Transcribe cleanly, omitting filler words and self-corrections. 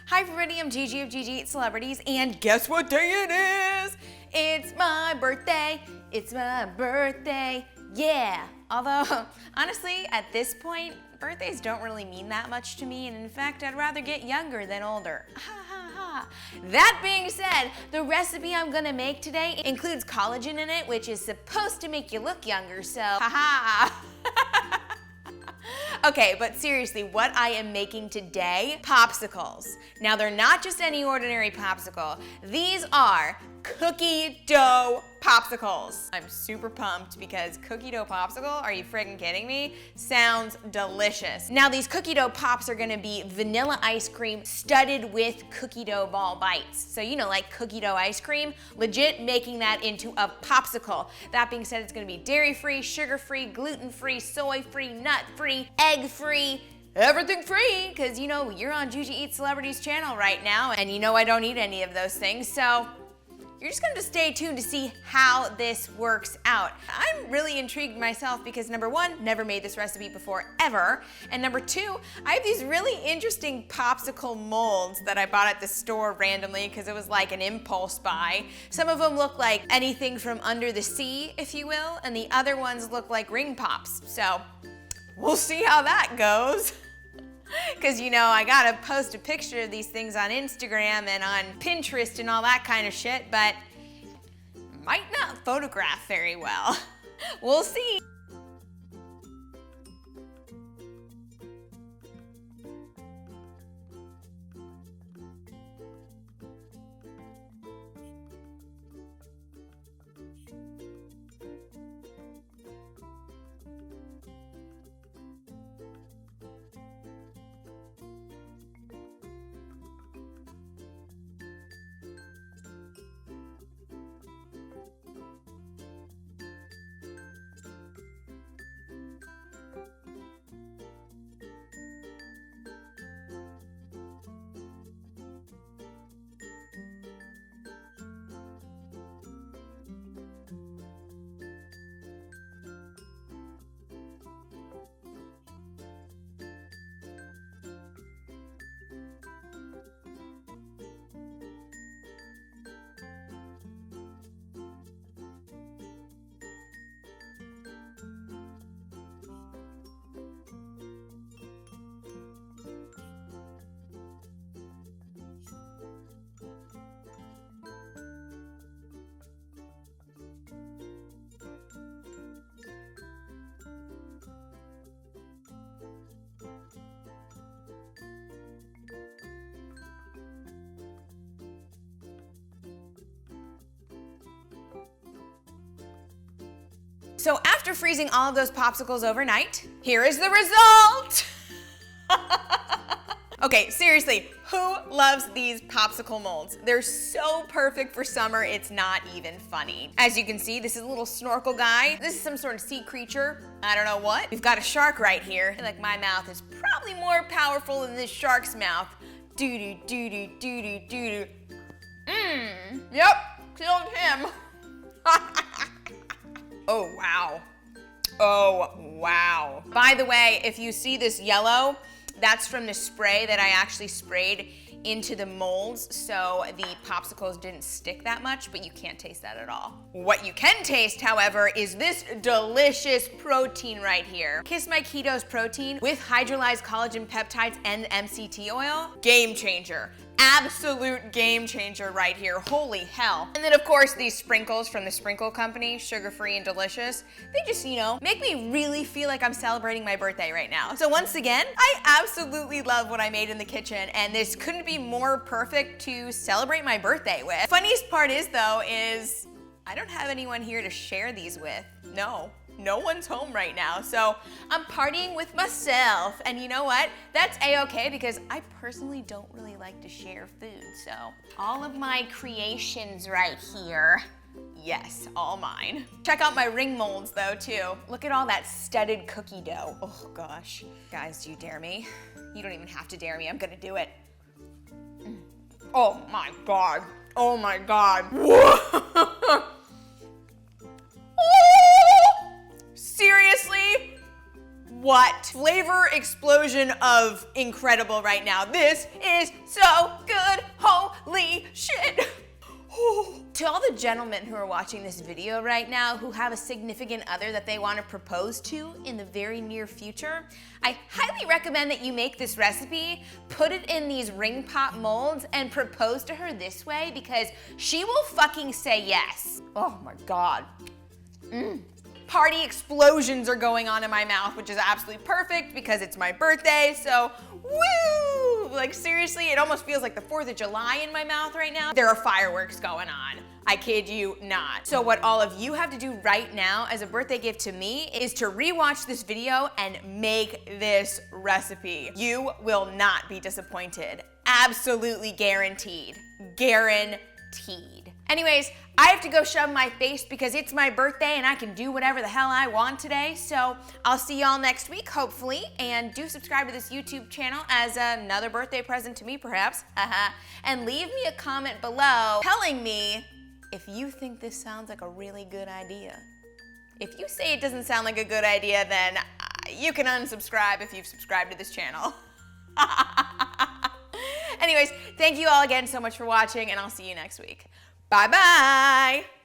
Hi everybody, I'm GiGi of GiGi Eats Celebrities, and guess what day it is? It's my birthday. It's my birthday. Yeah. Although, honestly, at this point, birthdays don't really mean that much to me, and in fact, I'd rather get younger than older. Ha ha ha. That being said, the recipe I'm gonna make today includes collagen in it, which is supposed to make you look younger, so ha ha. Okay, but seriously, what I am making today, popsicles. Now, they're not just any ordinary popsicle. These are cookie dough popsicles. I'm super pumped because cookie dough popsicle, are you friggin' kidding me? Sounds delicious. Now, these cookie dough pops are gonna be vanilla ice cream studded with cookie dough ball bites. So, you know, like cookie dough ice cream, legit making that into a popsicle. That being said, it's gonna be dairy-free, sugar-free, gluten-free, soy-free, nut-free, egg-free, everything free, because you know, you're on GiGi Eats Celebrities channel right now, and you know I don't eat any of those things, so you're just gonna stay tuned to see how this works out. I'm really intrigued myself because number one, never made this recipe before ever, and number two, I have these really interesting popsicle molds that I bought at the store randomly because it was like an impulse buy. Some of them look like anything from under the sea, if you will, and the other ones look like ring pops, so we'll see how that goes. Because, you know, I gotta post a picture of these things on Instagram and on Pinterest and all that kind of shit, but might not photograph very well. We'll see. So after freezing all of those popsicles overnight, here is the result. Okay, seriously, who loves these popsicle molds? They're so perfect for summer, it's not even funny. As you can see, this is a little snorkel guy. This is some sort of sea creature. I don't know what. We've got a shark right here. I feel like my mouth is probably more powerful than this shark's mouth. Doo-doo, doo-doo, doo-doo, doo-doo. Yep, killed him. Oh, wow. Oh, wow. By the way, if you see this yellow, that's from the spray that I actually sprayed into the molds, so the popsicles didn't stick that much, but you can't taste that at all. What you can taste, however, is this delicious protein right here. Kiss My Ketos protein with hydrolyzed collagen peptides and MCT oil. Game changer. Absolute game changer right here, holy hell. And then of course these sprinkles from the Sprinkle Company, sugar-free and delicious, they just, you know, make me really feel like I'm celebrating my birthday right now. So once again, I absolutely love what I made in the kitchen, and this couldn't be more perfect to celebrate my birthday with. Funniest part is though, is I don't have anyone here to share these with. No one's home right now, so I'm partying with myself. And you know what? That's a-okay because I personally don't really like to share food, so all of my creations right here, yes, all mine. Check out my ring molds though too. Look at all that studded cookie dough. Oh gosh. Guys, do you dare me? You don't even have to dare me, I'm gonna do it. Oh my God. Oh my God. Seriously? what? Flavor explosion of incredible right now. This is so good. Holy shit. To all the gentlemen who are watching this video right now who have a significant other that they want to propose to in the very near future, I highly recommend that you make this recipe, put it in these ring pop molds, and propose to her this way because she will fucking say yes. Oh my God. Party explosions are going on in my mouth, which is absolutely perfect because it's my birthday, so woo! Like seriously, it almost feels like the 4th of July in my mouth right now. There are fireworks going on. I kid you not. So what all of you have to do right now as a birthday gift to me is to rewatch this video and make this recipe. You will not be disappointed. Absolutely guaranteed. Guaranteed. Anyways, I have to go shove my face because it's my birthday and I can do whatever the hell I want today. So I'll see y'all next week, hopefully. And do subscribe to this YouTube channel as another birthday present to me, perhaps. And leave me a comment below telling me if you think this sounds like a really good idea. If you say it doesn't sound like a good idea, then you can unsubscribe if you've subscribed to this channel. Anyways, thank you all again so much for watching, and I'll see you next week. Bye-bye!